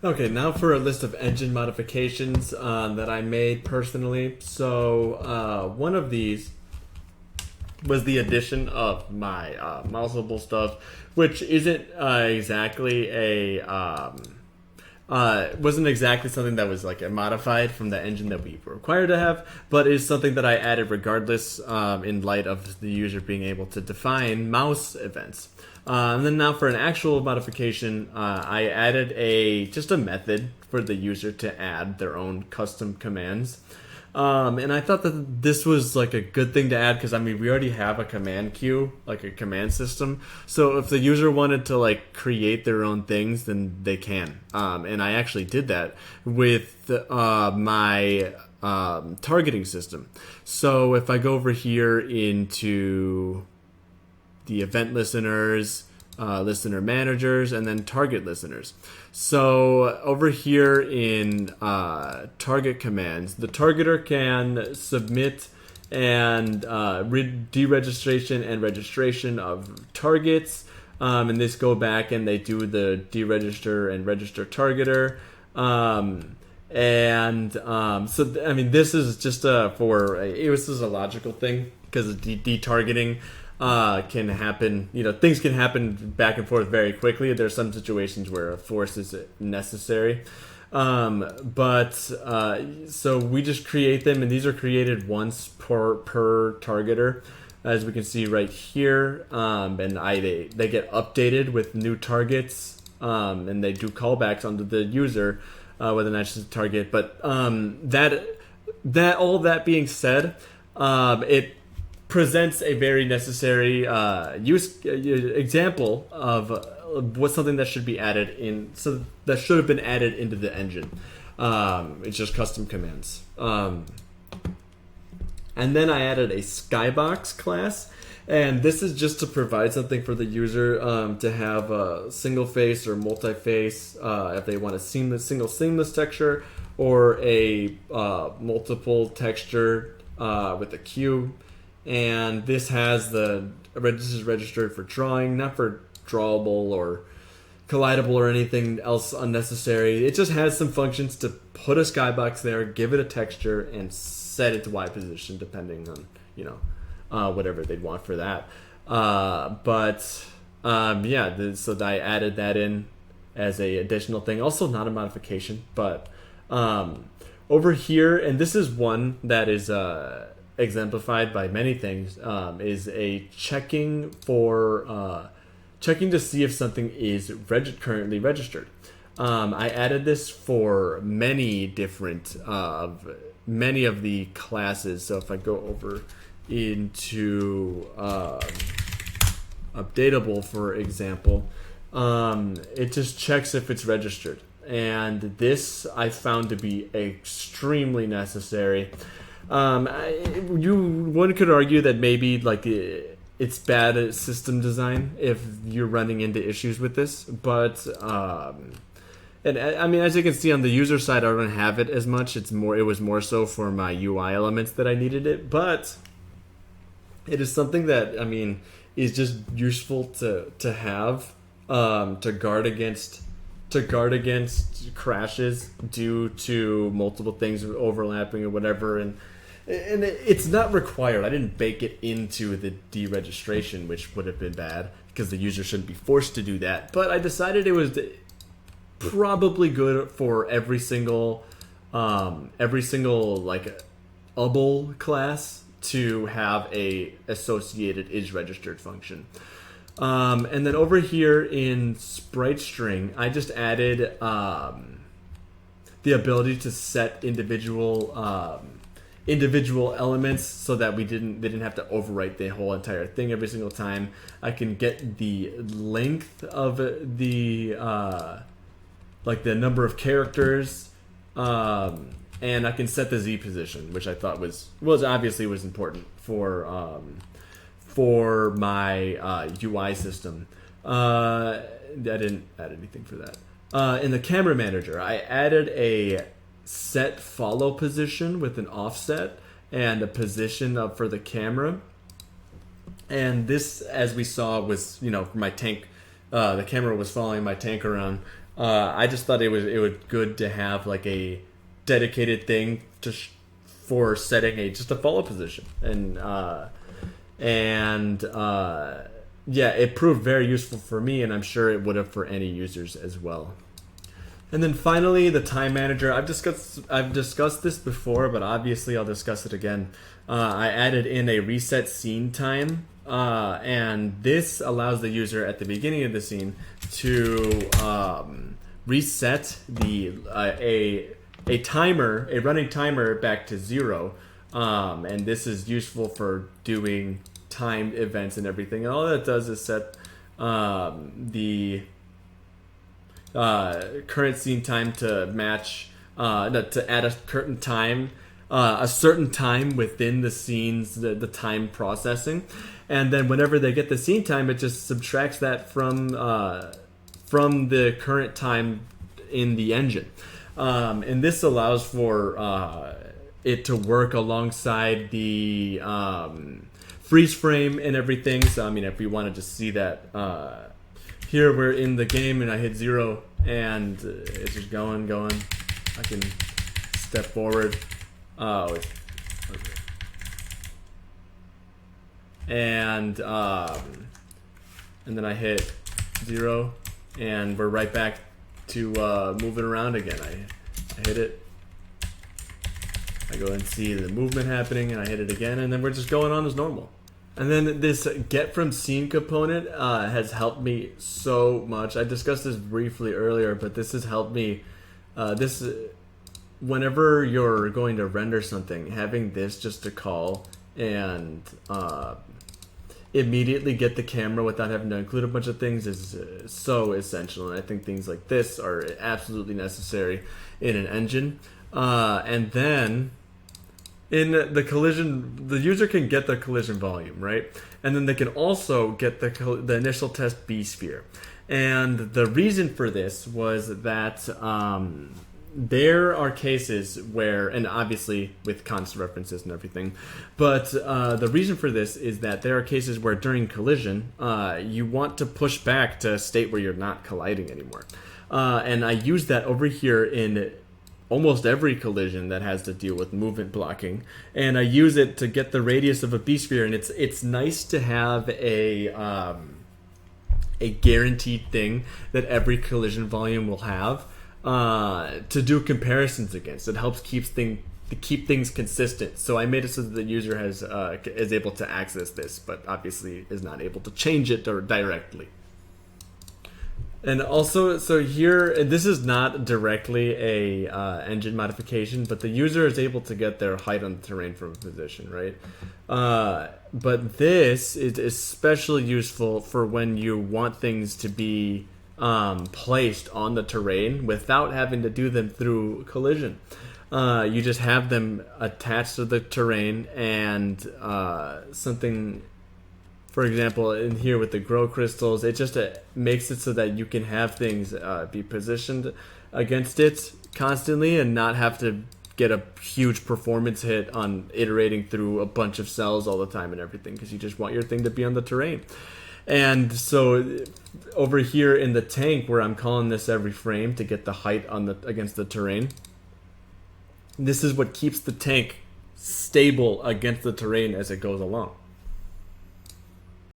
Okay, now for a list of engine modifications that I made personally. So one of these was the addition of my mouseable stuff, which isn't exactly a wasn't exactly something that was like a modified from the engine that we were required to have, but is something that I added regardless in light of the user being able to define mouse events. And then now for an actual modification, I added just a method for the user to add their own custom commands. And I thought that this was like a good thing to add because I mean we already have a command queue, like a command system. So if the user wanted to like create their own things, then they can. And I actually did that with my targeting system. So if I go over here into the event listeners, listener managers, and then target listeners. So over here in target commands, the targeter can submit and deregistration and registration of targets. And this go back and they do the deregister and register targeter. So I mean this is just this is a logical thing because detargeting can happen. You know, things can happen back and forth very quickly. There's some situations where a force is necessary. So we just create them, and these are created once per targeter, as we can see right here. And they get updated with new targets, and they do callbacks onto the user, whether or not it's a target. But all that being said, it presents a very necessary example of what's something that should be added in. So that should have been added into the engine. It's just custom commands. And then I added a skybox class, and this is just to provide something for the user to have a single face or multi-face if they want a seamless texture or a multiple texture with a cube. And this has this is registered for drawing, not for drawable or collidable or anything else unnecessary. It just has some functions to put a skybox there, give it a texture, and set it to Y position depending on whatever they'd want for that. So I added that in as a additional thing. Also not a modification, but over here, and this is one that is exemplified by many things, is a checking to see if something is currently registered. I added this for many of the classes. So if I go over into updatable, for example, it just checks if it's registered. And this I found to be extremely necessary. One could argue that maybe like it's bad at system design if you're running into issues with this, but and I mean, as you can see on the user side, I don't have it as much. It was more so for my UI elements that I needed it, but it is something that I mean is just useful to have to guard against crashes due to multiple things overlapping or whatever, and it's not required. I didn't bake it into the deregistration, which would have been bad because the user shouldn't be forced to do that. But I decided it was probably good for every single like UBL class to have a associated is registered function. And then over here in sprite string, I just added the ability to set individual elements so that they didn't have to overwrite the whole entire thing every single time. I can get the length of the like the number of characters, and I can set the Z position, which I thought was important for my UI system. I didn't add anything for that. In the camera manager, I added a set follow position with an offset and a position up for the camera. And this, as we saw, was, for my tank. The camera was following my tank around. I just thought it was good to have like a dedicated thing for setting just a follow position, and yeah, it proved very useful for me, and I'm sure it would have for any users as well. And then finally, the time manager. I've discussed this before, but obviously I'll discuss it again. I added in a reset scene time, and this allows the user at the beginning of the scene to reset a timer, a running timer, back to 0. And this is useful for doing timed events and everything. And all that does is set the current scene time to match, to add a certain time, within the scenes, the time processing, and then whenever they get the scene time, it just subtracts that from the current time in the engine, and this allows for it to work alongside the freeze frame and everything. So I mean, if we wanted to see that. Here we're in the game and I hit 0 and it's just going. I can step forward. Oh, okay. And then I hit 0 and we're right back to moving around again. I hit it. I go and see the movement happening and I hit it again, and then we're just going on as normal. And then this get from scene component has helped me so much. I discussed this briefly earlier, but this has helped me. Whenever you're going to render something, having this just to call and immediately get the camera without having to include a bunch of things is so essential. And I think things like this are absolutely necessary in an engine. And then in the collision, the user can get the collision volume, right? And then they can also get the initial test B-sphere. And the reason for this was that there are cases where, and obviously with constant references and everything, but the reason for this is that there are cases where during collision, you want to push back to a state where you're not colliding anymore. And I use that over here in almost every collision that has to deal with movement blocking, and I use it to get the radius of a B-sphere. And it's nice to have a guaranteed thing that every collision volume will have to do comparisons against. It helps keep things consistent. So I made it so that the user is able to access this, but obviously is not able to change it directly. And also, so here, this is not directly a engine modification, but the user is able to get their height on the terrain from a position, right? But this is especially useful for when you want things to be placed on the terrain without having to do them through collision. You just have them attached to the terrain, and something... For example, in here with the grow crystals, it just makes it so that you can have things be positioned against it constantly and not have to get a huge performance hit on iterating through a bunch of cells all the time and everything, because you just want your thing to be on the terrain. And so over here in the tank, where I'm calling this every frame to get the height against the terrain, this is what keeps the tank stable against the terrain as it goes along.